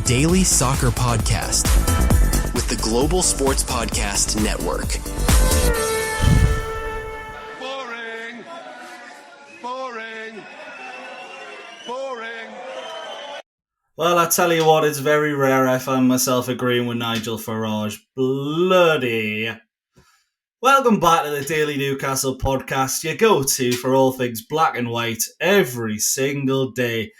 daily soccer podcast with the Global Sports Podcast Network. Boring. Boring. Boring. Well, I tell you what, it's very rare I find myself agreeing with Nigel Farage. Bloody. Welcome back to the Daily Newcastle podcast, your go-to for all things black and white every single day.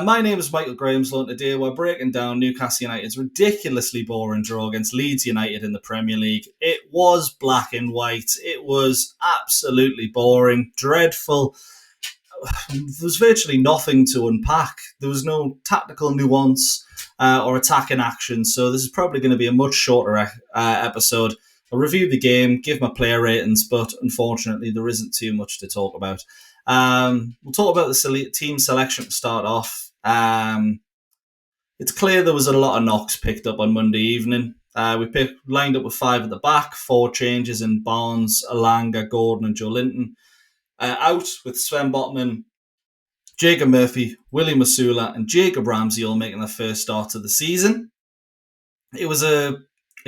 My name is Michael Grahamslow, and today we're breaking down Newcastle United's ridiculously boring draw against Leeds United in the Premier League. It was black and white. It was absolutely boring, dreadful. There was virtually nothing to unpack. There was no tactical nuance or attacking action, so this is probably going to be a much shorter episode. I'll review the game, give my player ratings, but unfortunately there isn't too much to talk about. We'll talk about the team selection to start off. It's clear there was a lot of knocks picked up on Monday evening. We lined up with 5 at the back, 4 changes in Barnes, Alanga, Gordon and Joe Linton. Out with Sven Botman, Jacob Murphy, William Masula and Jacob Ramsey all making their first start of the season. It was a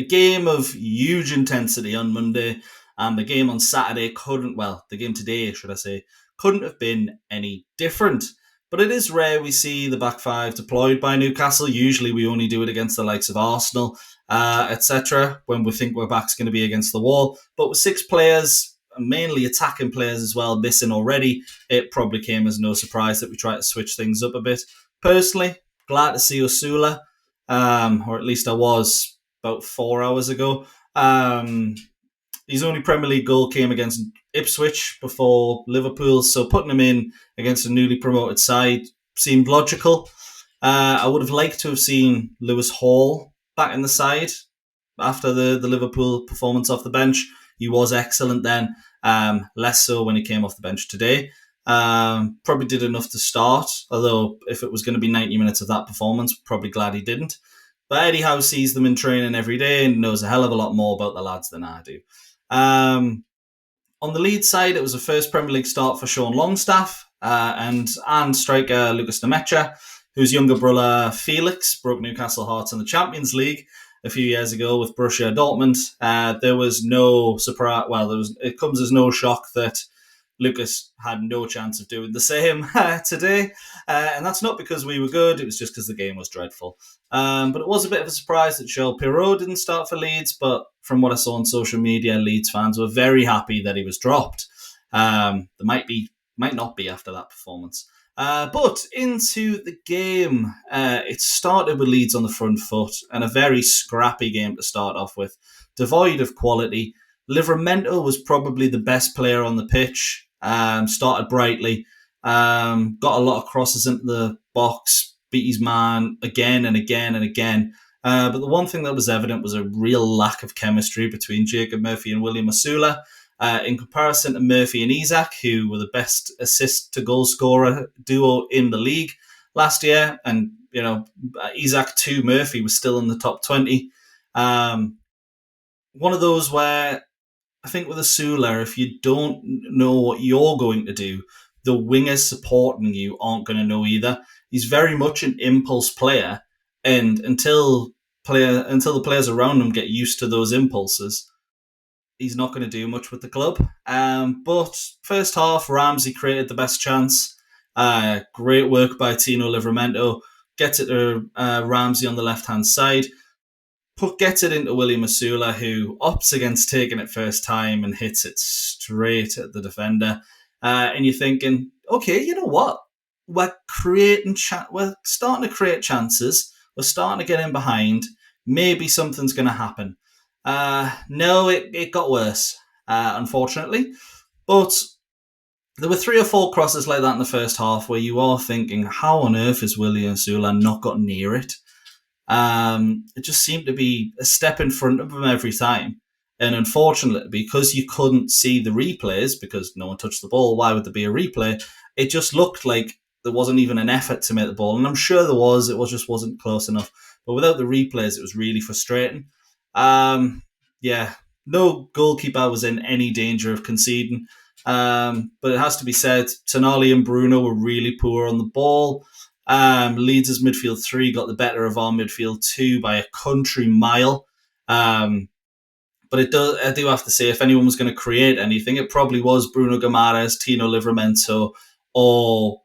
game of huge intensity on Monday, and the game on Saturday the game today, should I say, couldn't have been any different. But it is rare we see the back 5 deployed by Newcastle. Usually we only do it against the likes of Arsenal, etc., when we think our back's going to be against the wall. But with 6 players, mainly attacking players as well, missing already, it probably came as no surprise that we tried to switch things up a bit. Personally, glad to see Osula, or at least I was about 4 hours ago. His only Premier League goal came against Ipswich before Liverpool, so putting him in against a newly promoted side seemed logical. I would have liked to have seen Lewis Hall back in the side after the Liverpool performance off the bench. He was excellent then, less so when he came off the bench today. Probably did enough to start, although if it was going to be 90 minutes of that performance, probably glad he didn't. But Eddie Howe sees them in training every day and knows a hell of a lot more about the lads than I do. On the Leeds side, it was a first Premier League start for Sean Longstaff and striker Lucas Demetra, whose younger brother Felix broke Newcastle hearts in the Champions League a few years ago with Borussia Dortmund. There was no surprise. It comes as no shock that Lucas had no chance of doing the same today. And that's not because we were good. It was just because the game was dreadful. But it was a bit of a surprise that Joel Pirot didn't start for Leeds. But from what I saw on social media, Leeds fans were very happy that he was dropped. There might not be after that performance. But into the game, it started with Leeds on the front foot and a very scrappy game to start off with, devoid of quality. Livramento was probably the best player on the pitch. Started brightly, got a lot of crosses into the box, beat his man again and again and again. But the one thing that was evident was a real lack of chemistry between Jacob Murphy and William Masula. In comparison to Murphy and Isak, who were the best assist to goal scorer duo in the league last year, and Isak to Murphy was still in the top 20. One of those where I think with Asula, if you don't know what you're going to do, the wingers supporting you aren't going to know either. He's very much an impulse player, and until the players around him get used to those impulses, he's not going to do much with the club. But first half, Ramsey created the best chance. Great work by Tino Livramento. Gets it to Ramsey on the left-hand side. Gets it into William Masula, who opts against taking it first time and hits it straight at the defender. And you're thinking, okay, you know what? We're starting to create chances. We're starting to get in behind. Maybe something's going to happen. No, it got worse, unfortunately. But there were 3 or 4 crosses like that in the first half where you are thinking, how on earth has William Masula not got near it? It just seemed to be a step in front of him every time. And unfortunately, because you couldn't see the replays, because no one touched the ball, why would there be a replay? It just looked like there wasn't even an effort to make the ball. And I'm sure there was, just wasn't close enough. But without the replays, it was really frustrating. No goalkeeper was in any danger of conceding. But it has to be said, Tonali and Bruno were really poor on the ball. Leeds' midfield 3 got the better of our midfield 2 by a country mile. But I do have to say, if anyone was going to create anything, it probably was Bruno Guimaraes, Tino Livramento, or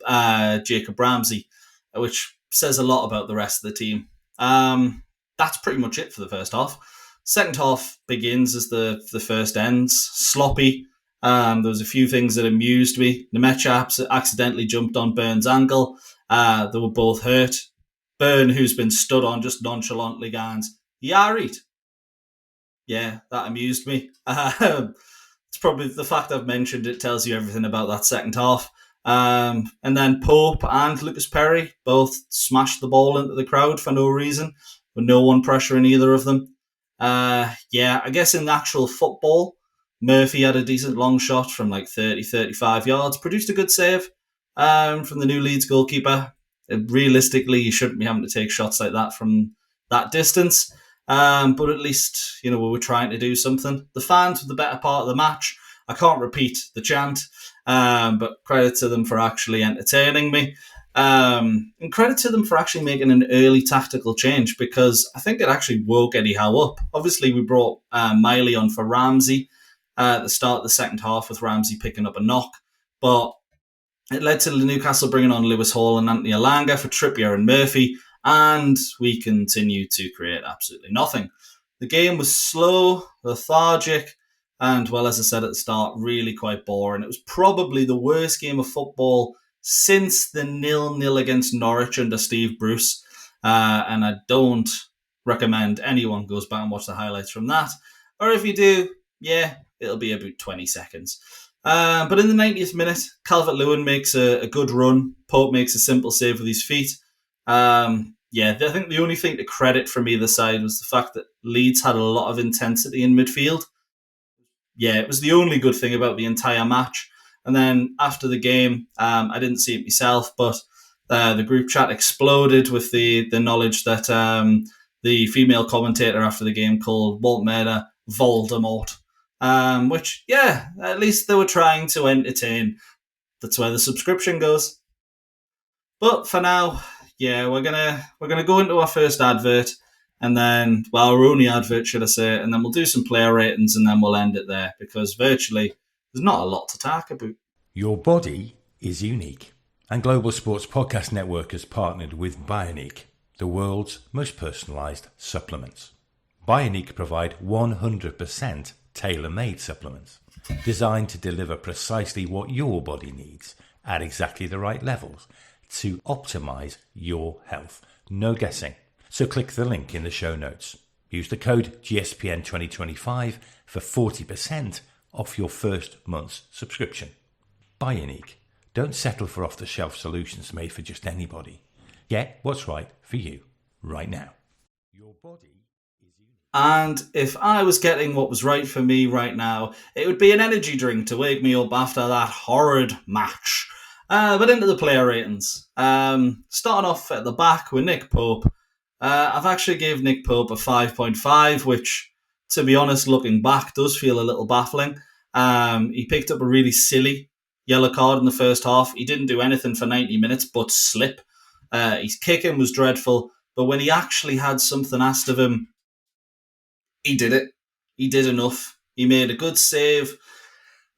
Jacob Ramsey, which says a lot about the rest of the team. That's pretty much it for the first half. Second half begins as the first ends. Sloppy. There was a few things that amused me. Nemecha accidentally jumped on Byrne's ankle. They were both hurt. Byrne, who's been stood on, just nonchalantly goes, "Yeah, right." Yeah, that amused me. It's probably the fact I've mentioned it tells you everything about that second half. And then Pope and Lucas Perry both smashed the ball into the crowd for no reason, with no one pressuring either of them. I guess in the actual football, Murphy had a decent long shot from like 30, 35 yards, produced a good save from the new Leeds goalkeeper. Realistically, you shouldn't be having to take shots like that from that distance. But at least, we were trying to do something. The fans were the better part of the match. I can't repeat the chant, but credit to them for actually entertaining me. And credit to them for actually making an early tactical change, because I think it actually woke Eddie Howe up. Obviously, we brought Miley on for Ramsey at the start of the second half, with Ramsey picking up a knock. But it led to Newcastle bringing on Lewis Hall and Anthony Elanga for Trippier and Murphy, and we continued to create absolutely nothing. The game was slow, lethargic, and, well, as I said at the start, really quite boring. It was probably the worst game of football since the 0-0 against Norwich under Steve Bruce, and I don't recommend anyone goes back and watch the highlights from that. Or if you do, it'll be about 20 seconds. But in the 90th minute, Calvert-Lewin makes a good run. Pope makes a simple save with his feet. I think the only thing to credit from either side was the fact that Leeds had a lot of intensity in midfield. Yeah, it was the only good thing about the entire match. And then after the game, I didn't see it myself, but the group chat exploded with the knowledge that the female commentator after the game called Walt Maida Voldemort. Which, at least they were trying to entertain. That's where the subscription goes. But for now, we're gonna go into our first advert, and then, well, our only advert, should I say, and then we'll do some player ratings, and then we'll end it there, because virtually there's not a lot to talk about. Your body is unique, and Global Sports Podcast Network has partnered with Bioniq, the world's most personalised supplements. Bioniq provide 100% tailor-made supplements designed to deliver precisely what your body needs at exactly the right levels to optimize your health. No guessing. So click the link in the show notes. Use the code GSPN2025 for 40% off your first month's subscription. Bioniq. Don't settle for off-the-shelf solutions made for just anybody. Get what's right for you right now. Your body. And if I was getting what was right for me right now, it would be an energy drink to wake me up after that horrid match. But into the player ratings. Starting off at the back with Nick Pope. I've actually gave Nick Pope a 5.5, which, to be honest, looking back, does feel a little baffling. He picked up a really silly yellow card in the first half. He didn't do anything for 90 minutes but slip. His kicking was dreadful, but when he actually had something asked of him, he did it. He did enough. He made a good save.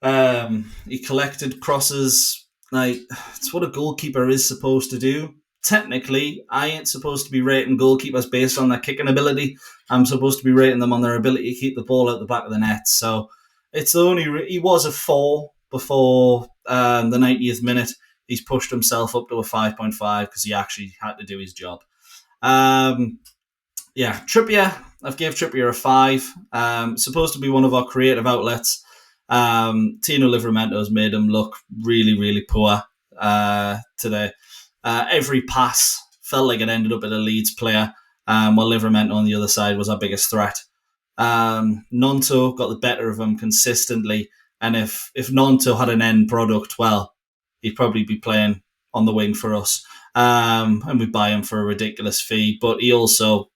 He collected crosses. It's what a goalkeeper is supposed to do. Technically, I ain't supposed to be rating goalkeepers based on their kicking ability. I'm supposed to be rating them on their ability to keep the ball out the back of the net. So it's he was a 4 before the 90th minute. He's pushed himself up to a 5.5 because he actually had to do his job. Trippier. I've gave Trippier a 5. Supposed to be one of our creative outlets. Tino Livramento's made him look really, really poor today. Every pass felt like it ended up at a Leeds player, while Livramento on the other side was our biggest threat. Nonto got the better of him consistently, and if Nonto had an end product, well, he'd probably be playing on the wing for us, and we'd buy him for a ridiculous fee, but he also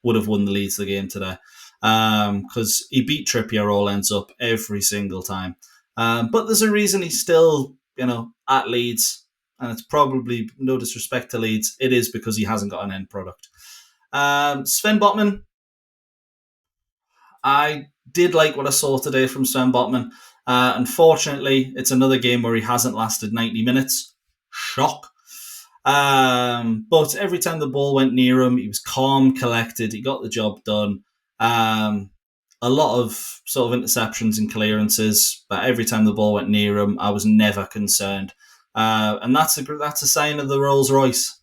would have won the Leeds the game today, because he beat Trippier all ends up every single time. But there's a reason he's still, at Leeds. and it's probably, no disrespect to Leeds, it is because he hasn't got an end product. Sven Botman, I did like what I saw today from Sven Botman. Unfortunately, it's another game where he hasn't lasted 90 minutes. Shock. But every time the ball went near him, he was calm, collected. He got the job done. A lot of sort of interceptions and clearances, but every time the ball went near him, I was never concerned. And that's a sign of the Rolls Royce.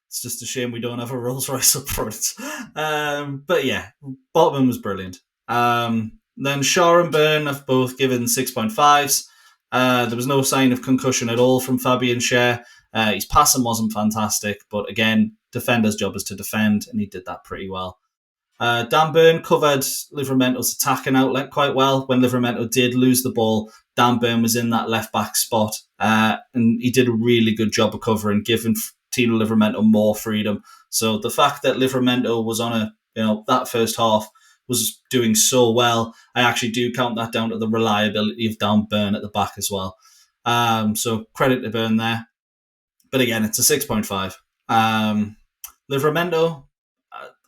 It's just a shame we don't have a Rolls Royce up front. But yeah, Botman was brilliant. Then Shaw and Byrne have both given 6.5s. There was no sign of concussion at all from Fabian Schär. His passing wasn't fantastic, but again, defender's job is to defend, and he did that pretty well. Dan Byrne covered Livramento's attacking outlet quite well. When Livramento did lose the ball, Dan Byrne was in that left-back spot, and he did a really good job of covering, giving Tino Livramento more freedom. So the fact that Livramento was on that first half was doing so well, I actually do count that down to the reliability of Dan Byrne at the back as well. So credit to Byrne there. But again, it's a 6.5. Livramento,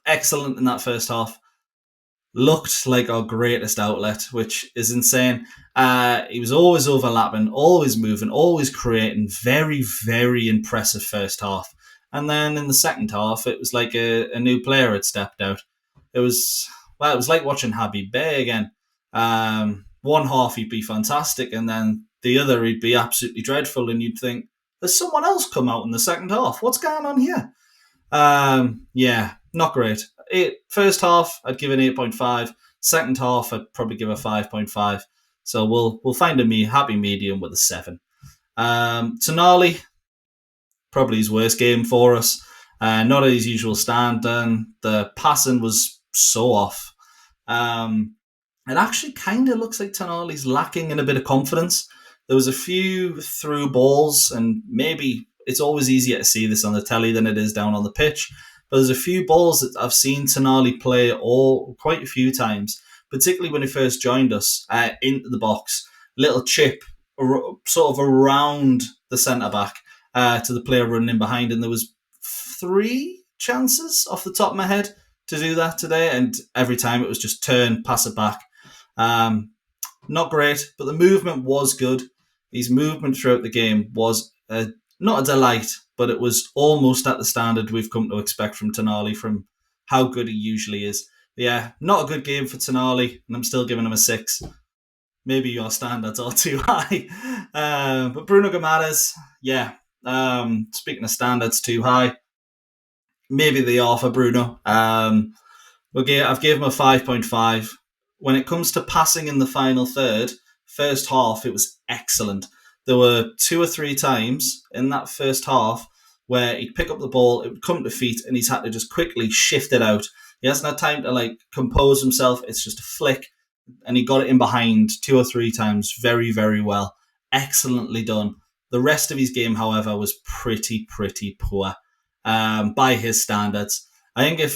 excellent in that first half. Looked like our greatest outlet, which is insane. He was always overlapping, always moving, always creating. Very, very impressive first half. And then in the second half, it was like a new player had stepped out. It was like watching Habib Bey again. One half he'd be fantastic, and then the other he'd be absolutely dreadful, and you'd think, there's someone else come out in the second half. What's going on here? Yeah, not great. First half, I'd give an 8.5. Second half, I'd probably give a 5.5. So we'll find a happy medium with a 7. Tonali, probably his worst game for us. Not at his usual stand. The passing was so off. It actually kind of looks like Tonali's lacking in a bit of confidence. There was a few through balls, and maybe it's always easier to see this on the telly than it is down on the pitch. But there's a few balls that I've seen Tonali play quite a few times, particularly when he first joined us into the box. Little chip sort of around the centre-back to the player running in behind. And there was 3 chances off the top of my head to do that today. And every time it was just turn, pass it back. Not great, but the movement was good. His movement throughout the game was not a delight, but it was almost at the standard we've come to expect from Tonali, from how good he usually is. But yeah, not a good game for Tonali, and I'm still giving him a 6. Maybe your standards are too high. But Bruno Guimaraes, yeah. Speaking of standards too high, maybe they are for Bruno. I've gave him a 5.5. When it comes to passing in the final third, first half, it was excellent. There were 2 or 3 times in that first half where he'd pick up the ball, it would come to feet, and he's had to just quickly shift it out. He hasn't had time to compose himself. It's just a flick, and he got it in behind 2 or 3 times very, very well. Excellently done. The rest of his game, however, was pretty poor by his standards. I think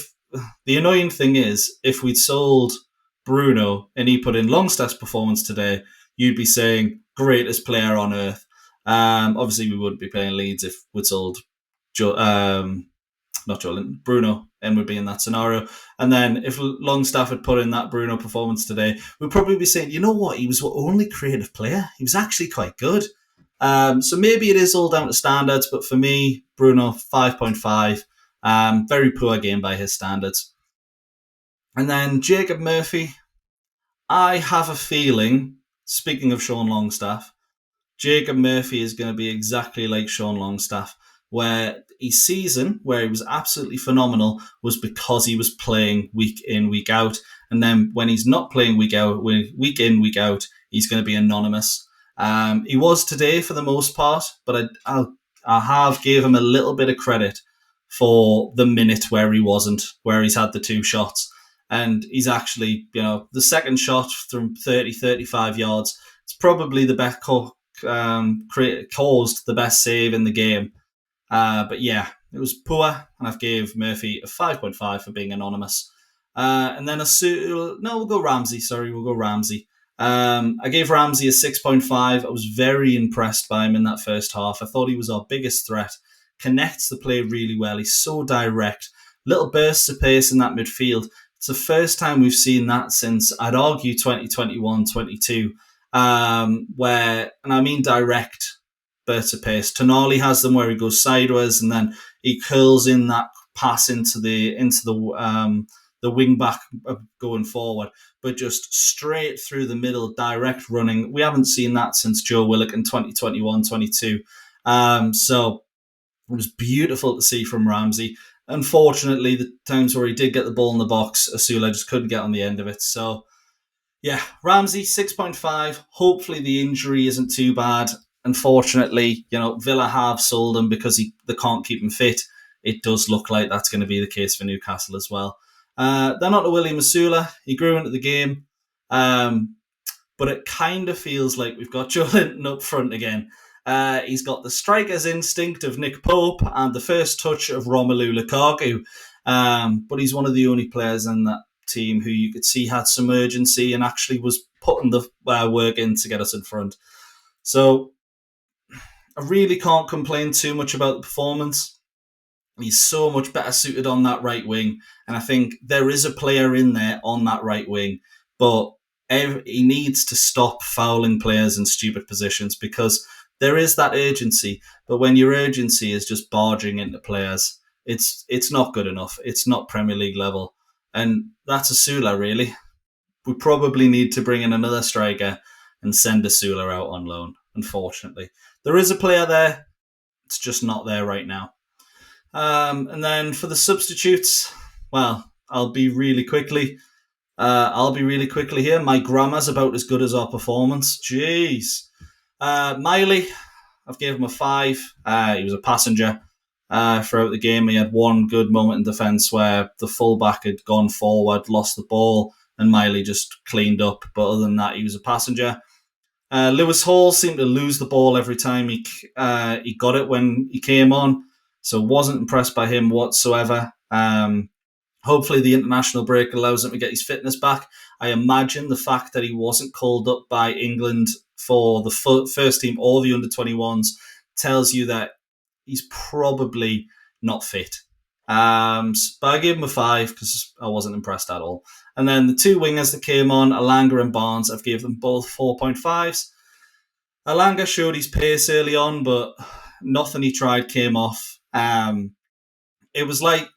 the annoying thing is, if we'd sold Bruno and he put in Longstaff's performance today, you'd be saying greatest player on earth. Obviously, we wouldn't be playing Leeds if we'd sold Bruno, and would be in that scenario. And then if Longstaff had put in that Bruno performance today, we'd probably be saying, you know what, he was our only creative player. He was actually quite good. So maybe it is all down to standards, but for me, Bruno, 5.5. Very poor game by his standards. And then Jacob Murphy, I have a feeling, speaking of Sean Longstaff, Jacob Murphy is going to be exactly like Sean Longstaff, where his season, where he was absolutely phenomenal, was because he was playing week in, week out. And then when he's not playing week in, week out, he's going to be anonymous. He was today for the most part, but I have gave him a little bit of credit for the minute where he wasn't, where he's had the 2 shots. And he's actually, the second shot from 30, 35 yards, it's probably the best caused the best save in the game. But yeah, it was poor, and I've gave Murphy a 5.5 for being anonymous. And then we'll go Ramsey. I gave Ramsey a 6.5. I was very impressed by him in that first half. I thought he was our biggest threat. Connects the play really well. He's so direct. Little bursts of pace in that midfield. It's the first time we've seen that since, I'd argue, 2021-22, where, and I mean direct bursts of pace. Tonali has them where he goes sideways and then he curls in that pass into the wing back going forward, but just straight through the middle, direct running. We haven't seen that since Joe Willock in 2021-22. So it was beautiful to see from Ramsey. Unfortunately, the times where he did get the ball in the box, Asula just couldn't get on the end of it. So, yeah, Ramsey, 6.5. Hopefully the injury isn't too bad. Unfortunately, Villa have sold him because they can't keep him fit. It does look like that's going to be the case for Newcastle as well. Then on to William Asula. He grew into the game. But it kind of feels like we've got Joe Linton up front again. He's got the striker's instinct of Nick Pope and the first touch of Romelu Lukaku. But he's one of the only players in that team who you could see had some urgency and actually was putting the work in to get us in front. So I really can't complain too much about the performance. He's so much better suited on that right wing. And I think there is a player in there on that right wing. But he needs to stop fouling players in stupid positions because there is that urgency. But when your urgency is just barging into players, it's not good enough. It's not Premier League level. And that's Asula, really. We probably need to bring in another striker and send Asula out on loan, unfortunately. There is a player there. It's just not there right now. And then for the substitutes, well, I'll be really quickly here. My grammar's about as good as our performance. Jeez. Miley, I've gave him a 5. He was a passenger throughout the game. He had one good moment in defence where the fullback had gone forward, lost the ball, and Miley just cleaned up. But other than that, he was a passenger. Lewis Hall seemed to lose the ball every time he got it when he came on. So wasn't impressed by him whatsoever. Hopefully the international break allows him to get his fitness back. I imagine the fact that he wasn't called up by England for the first team or the under-21s tells you that he's probably not fit. But I gave him a 5 because I wasn't impressed at all. And then the two wingers that came on, Alanga and Barnes, I've given them both 4.5s. Alanga showed his pace early on, but nothing he tried came off. It was like,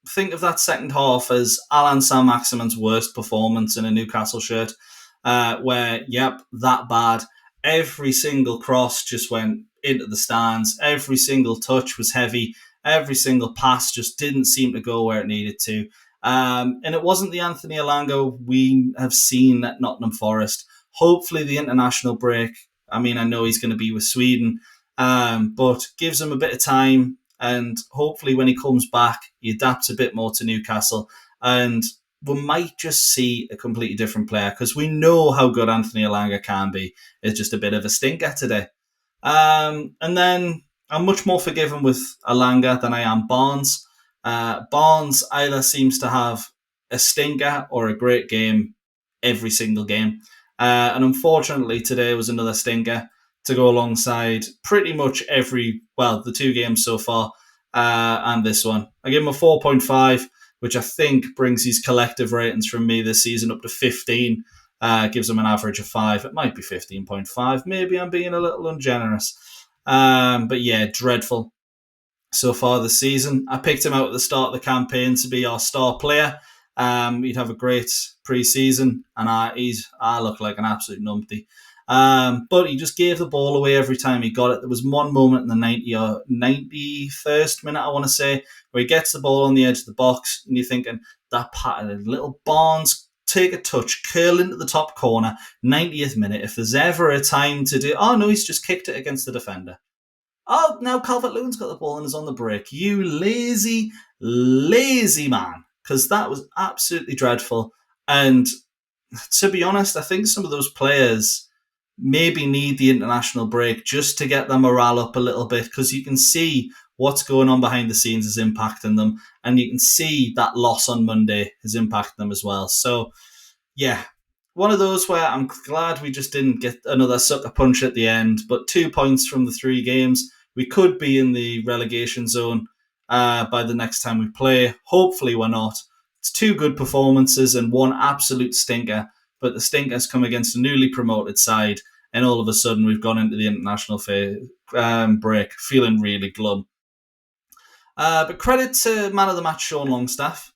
think of that second half as Alan Saint-Maximin's worst performance in a Newcastle shirt, where, that bad. Every single cross just went into the stands. Every single touch was heavy. Every single pass just didn't seem to go where it needed to. And it wasn't the Anthony Alanga we have seen at Nottingham Forest. Hopefully the international break, I know he's going to be with Sweden, but gives him a bit of time. And hopefully when he comes back, he adapts a bit more to Newcastle. And we might just see a completely different player because we know how good Anthony Alanga can be. It's just a bit of a stinker today. And then I'm much more forgiving with Alanga than I am Barnes. Barnes either seems to have a stinker or a great game every single game. And unfortunately, today was another stinker to go alongside pretty much the two games so far and this one. I give him a 4.5, which I think brings his collective ratings from me this season up to 15. Gives him an average of 5. It might be 15.5. Maybe I'm being a little ungenerous. But yeah, dreadful so far this season. I picked him out at the start of the campaign to be our star player. He'd have a great pre-season, and I look like an absolute numpty. But he just gave the ball away every time he got it. There was one moment in the 91st minute, I want to say, where he gets the ball on the edge of the box, and you're thinking, that pattern, little Barnes, take a touch, curl into the top corner, 90th minute. If there's ever a time to do, oh no, he's just kicked it against the defender. Oh, now Calvert-Lewin's got the ball and is on the break. You lazy, lazy man. Because that was absolutely dreadful. And to be honest, I think some of those players maybe need the international break just to get their morale up a little bit, because you can see what's going on behind the scenes is impacting them, and you can see that loss on Monday is impacting them as well. So, yeah, one of those where I'm glad we just didn't get another sucker punch at the end, but 2 points from the 3 games. We could be in the relegation zone by the next time we play. Hopefully we're not. It's 2 good performances and 1 absolute stinker, but the stinkers come against a newly promoted side, and all of a sudden we've gone into the international break feeling really glum. But credit to man of the match Sean Longstaff.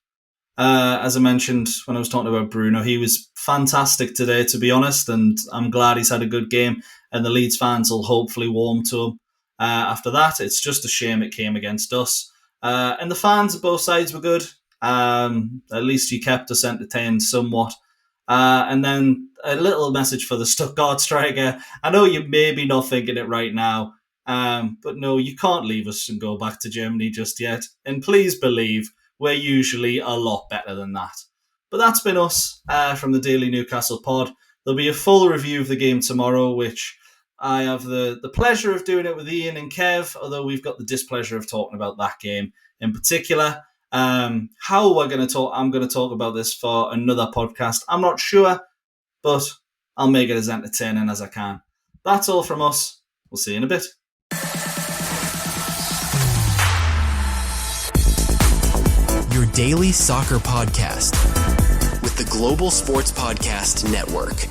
As I mentioned when I was talking about Bruno, he was fantastic today, to be honest, and I'm glad he's had a good game, and the Leeds fans will hopefully warm to him. After that, it's just a shame it came against us. And the fans of both sides were good. At least you kept us entertained somewhat. And then a little message for the Stuttgart striker. I know you're maybe not thinking it right now, but no, you can't leave us and go back to Germany just yet. And please believe we're usually a lot better than that. But that's been us from the Daily Newcastle pod. There'll be a full review of the game tomorrow, which I have the pleasure of doing it with Ian and Kev, although we've got the displeasure of talking about that game in particular. How we're going to talk, I'm going to talk about this for another podcast. I'm not sure, but I'll make it as entertaining as I can. That's all from us. We'll see you in a bit. Your daily soccer podcast with the Global Sports Podcast Network.